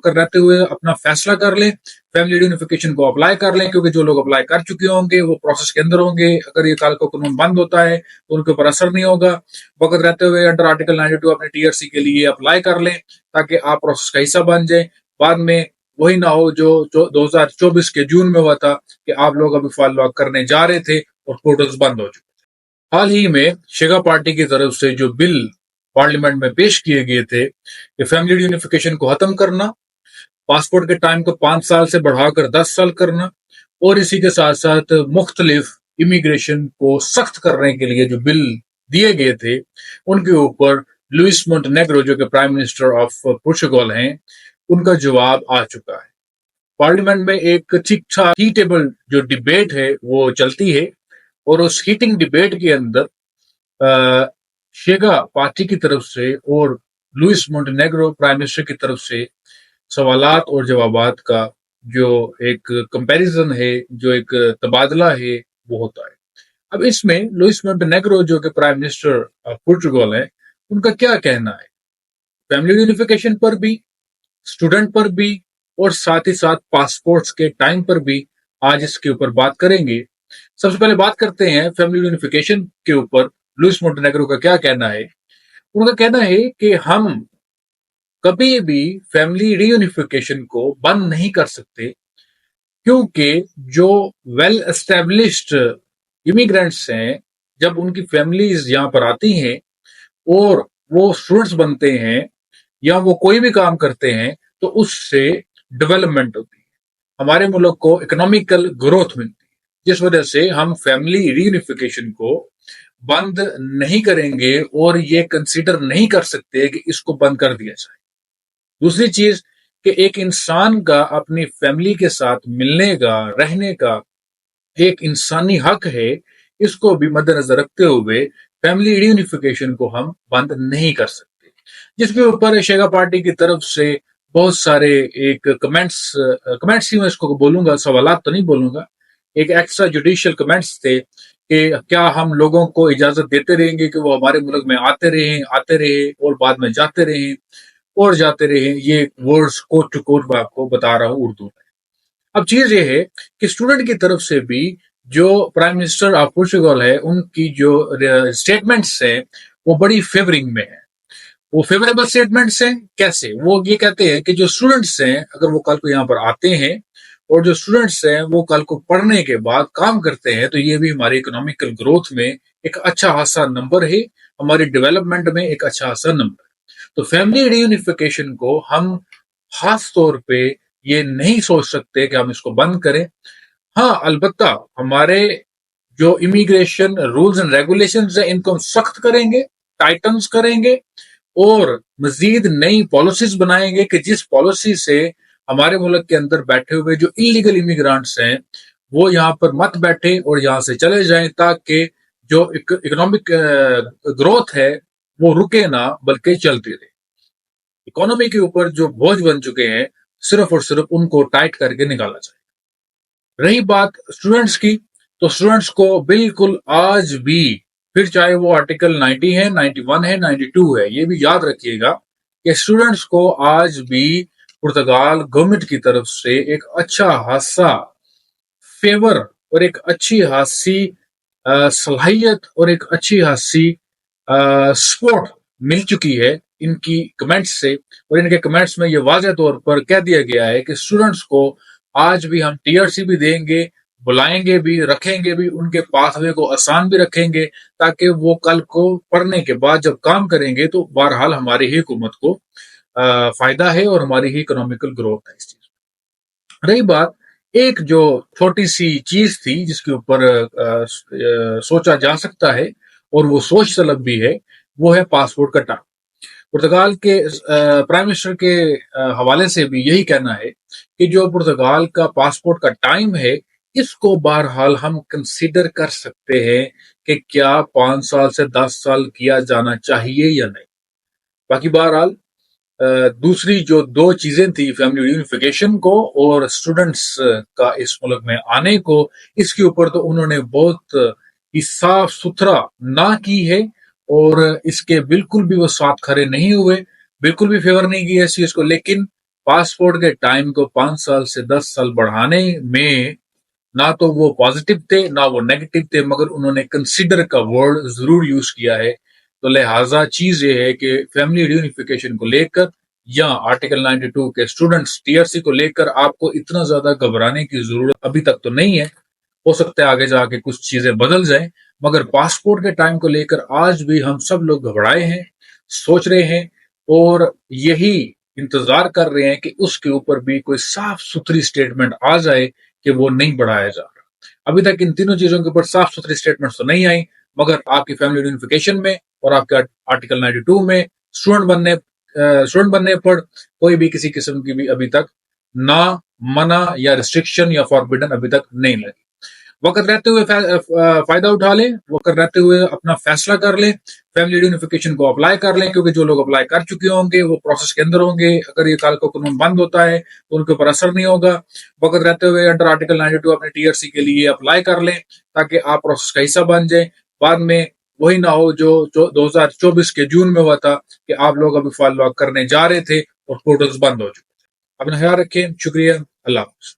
कर रहते हुए अपना फैसला कर लें, फैमिली यूनिफिकेशन को अप्लाई कर लें, क्योंकि जो लोग अप्लाई कर चुके होंगे वो प्रोसेस के अंदर होंगे। अगर ये कल को कानून बंद होता है तो उनके ऊपर असर नहीं होगा। वक्त रहते हुए अंडर आर्टिकल 92 अपने टीआरसी के लिए अप्लाई कर लें ताकि आप प्रोसेस का हिस्सा बन जाए। बाद में वही ना हो जो 2024 के जून में हुआ था कि आप लोग अभी फॉलो करने जा रहे थे और पोर्टल्स बंद हो चुके थे। हाल ही में शेगा पार्टी की तरफ से जो बिल पार्लियामेंट में पेश किए गए थे कि फैमिली यूनिफिकेशन को खत्म करना, पासपोर्ट के टाइम को 5 साल से बढ़ाकर 10 साल करना, और इसी के साथ साथ मुख्तलिफ इमिग्रेशन को सख्त करने के लिए जो बिल दिए गए थे उनके ऊपर लुइस मोंटेनेग्रो जो कि प्राइम मिनिस्टर ऑफ पोर्चुगल हैं, उनका जवाब आ चुका है। पार्लियामेंट में एक ठीक ठाक हीटेबल जो डिबेट है वो चलती है, और उस हीटिंग डिबेट के अंदर शेगा पार्टी की तरफ से और लुइस मोंटेनेग्रो प्राइम मिनिस्टर की तरफ से सवालात और जवाबात का जो एक कंपैरिजन है, जो एक तबादला है, वो होता है। अब इसमें लुइस मोंटेनेग्रो जो कि प्राइम मिनिस्टर पोर्चुगल है, उनका क्या कहना है फैमिली यूनिफिकेशन पर भी, स्टूडेंट पर भी, और साथ ही साथ पासपोर्ट्स के टाइम पर भी। आज इसके ऊपर बात करेंगे। सबसे पहले बात करते हैं फैमिली यूनिफिकेशन के ऊपर लुइस मोंटेनेग्रो का क्या कहना है। उनका कहना है कि हम कभी भी फैमिली रीयूनिफिकेशन को बंद नहीं कर सकते, क्योंकि जो वेल एस्टेब्लिश्ड इमिग्रेंट्स हैं, जब उनकी फैमिलीज यहाँ पर आती हैं और वो स्टूडेंट्स बनते हैं या वो कोई भी काम करते हैं, तो उससे डेवलपमेंट होती है, हमारे मुल्क को इकोनॉमिकल ग्रोथ मिलती है, जिस वजह से हम फैमिली रीयूनिफिकेशन को बंद नहीं करेंगे और ये कंसीडर नहीं कर सकते कि इसको बंद कर दिया जाए। दूसरी चीज कि एक इंसान का अपनी फैमिली के साथ मिलने का, रहने का एक इंसानी हक है, इसको भी मद्देनजर रखते हुए फैमिली रीयूनिफिकेशन को हम बंद नहीं कर सकते। जिसके ऊपर शेगा पार्टी की तरफ से बहुत सारे एक कमेंट्स ही मैं इसको बोलूंगा, सवालात तो नहीं बोलूंगा, एक एक्स्ट्रा जुडिशियल कमेंट्स थे कि क्या हम लोगों को इजाजत देते रहेंगे कि वो हमारे मुल्क में आते रहे और बाद में जाते रहे और जाते रहे। ये वर्ड्स कोट टू कोट मैं आपको बता रहा हूँ उर्दू में। अब चीज ये है कि स्टूडेंट की तरफ से भी जो प्राइम मिनिस्टर ऑफ पोर्चुगल है, उनकी जो स्टेटमेंट्स है वो बड़ी फेवरिंग में है। वो फेवरेबल स्टेटमेंट्स हैं। कैसे? वो ये कहते हैं कि जो स्टूडेंट्स हैं, अगर वो कल को यहाँ पर आते हैं और जो स्टूडेंट्स हैं वो कल को पढ़ने के बाद काम करते हैं, तो ये भी हमारी इकोनॉमिकल ग्रोथ में एक अच्छा खासा नंबर है, हमारी डेवलपमेंट में एक अच्छा खासा नंबर। तो फैमिली रीयूनिफिकेशन को हम खास तौर पे ये नहीं सोच सकते कि हम इसको बंद करें। हाँ, अलबत्ता हमारे जो इमिग्रेशन रूल्स एंड रेगुलेशंस है इनको हम सख्त करेंगे, टाइटन्स करेंगे और मजीद नई पॉलिसीज बनाएंगे कि जिस पॉलिसी से हमारे मुल्क के अंदर बैठे हुए जो इलीगल इमिग्रेंट्स हैं वो यहाँ पर मत बैठे और यहाँ से चले जाएं, ताकि जो इकोनॉमिक ग्रोथ है वो रुके ना बल्कि चलती रहे। इकोनॉमी के ऊपर जो बोझ बन चुके हैं, सिर्फ और सिर्फ उनको टाइट करके निकाला जाए। रही बात स्टूडेंट्स की, तो स्टूडेंट्स को बिल्कुल आज भी, फिर चाहे वो आर्टिकल 90 है, 91 है, 92 है, ये भी याद रखिएगा कि स्टूडेंट्स को आज भी पुर्तगाल गवर्नमेंट की तरफ से एक अच्छा खासा फेवर और एक अच्छी खासी सलाहियत और एक अच्छी खासी सपोर्ट मिल चुकी है इनकी कमेंट्स से। और इनके कमेंट्स में ये वाज़ेह तौर पर कह दिया गया है कि स्टूडेंट्स को आज भी हम टीआरसी भी देंगे, बुलाएंगे भी, रखेंगे भी, उनके पाथवे को आसान भी रखेंगे, ताकि वो कल को पढ़ने के बाद जब काम करेंगे तो बहरहाल हमारी ही हुकूमत को फायदा है और हमारी ही इकोनॉमिकल ग्रोथ है इस चीज। रही बात एक जो छोटी सी चीज थी जिसके ऊपर सोचा जा सकता है और वो सोच तलब भी है, वो है पासपोर्ट का टाइम। पुर्तगाल के प्राइम मिनिस्टर के हवाले से भी यही कहना है कि जो पुर्तगाल का पासपोर्ट का टाइम है, इसको बहरहाल हम कंसीडर कर सकते हैं कि क्या 5 साल से 10 साल किया जाना चाहिए या नहीं। बाकी बहरहाल दूसरी जो दो चीजें थी, फैमिली यूनिफिकेशन को और स्टूडेंट्स का इस मुल्क में आने को, इसके ऊपर तो उन्होंने बहुत ही साफ सुथरा ना की है और इसके बिल्कुल भी वो साथ खड़े नहीं हुए, बिल्कुल भी फेवर नहीं किया इस चीज को। लेकिन पासपोर्ट के टाइम को 5 साल से 10 साल बढ़ाने में ना तो वो पॉजिटिव थे ना वो नेगेटिव थे, मगर उन्होंने कंसिडर का वर्ड जरूर यूज किया है। तो लिहाजा चीज ये है कि फैमिली रियूनिफिकेशन को लेकर या आर्टिकल 92 के स्टूडेंट्स टीआरसी को लेकर आपको इतना ज्यादा घबराने की जरूरत अभी तक तो नहीं है। हो सकता है आगे जाके कुछ चीजें बदल जाएं, मगर पासपोर्ट के टाइम को लेकर आज भी हम सब लोग घबराए हैं, सोच रहे हैं और यही इंतजार कर रहे हैं कि उसके ऊपर भी कोई साफ सुथरी स्टेटमेंट आ जाए कि वो नहीं बढ़ाया जा रहा। अभी तक इन तीनों चीजों के ऊपर साफ सुथरी स्टेटमेंट तो नहीं आई, मगर आपकी फैमिली यूनिफिकेशन में और आपके आर्टिकल 92 में स्टूडेंट बनने पर कोई भी किसी किस्म की भी अभी तक ना मना या रिस्ट्रिक्शन या फॉरबिडन अभी तक नहीं लगी। वक्त रहते हुए फायदा उठा ले, वक्त रहते हुए अपना फैसला कर ले, फैमिली यूनिफिकेशन को अप्लाई कर लें, क्योंकि जो लोग अप्लाई कर चुके होंगे वो प्रोसेस के अंदर होंगे। अगर ये कल को कानून बंद होता है तो उनके ऊपर असर नहीं होगा। वक्त रहते हुए अंडर आर्टिकल 92 अपने टीआरसी के लिए अप्लाई कर लें ताकि आप प्रोसेस का हिस्सा बन जाए। बाद में वही ना हो जो 2024 के जून में हुआ था कि आप लोग अभी फॉलो करने जा रहे थे और पोर्टल्स बंद हो चुके थे। अपना ख्याल रखें, शुक्रिया, अल्लाह हाफ़िज़।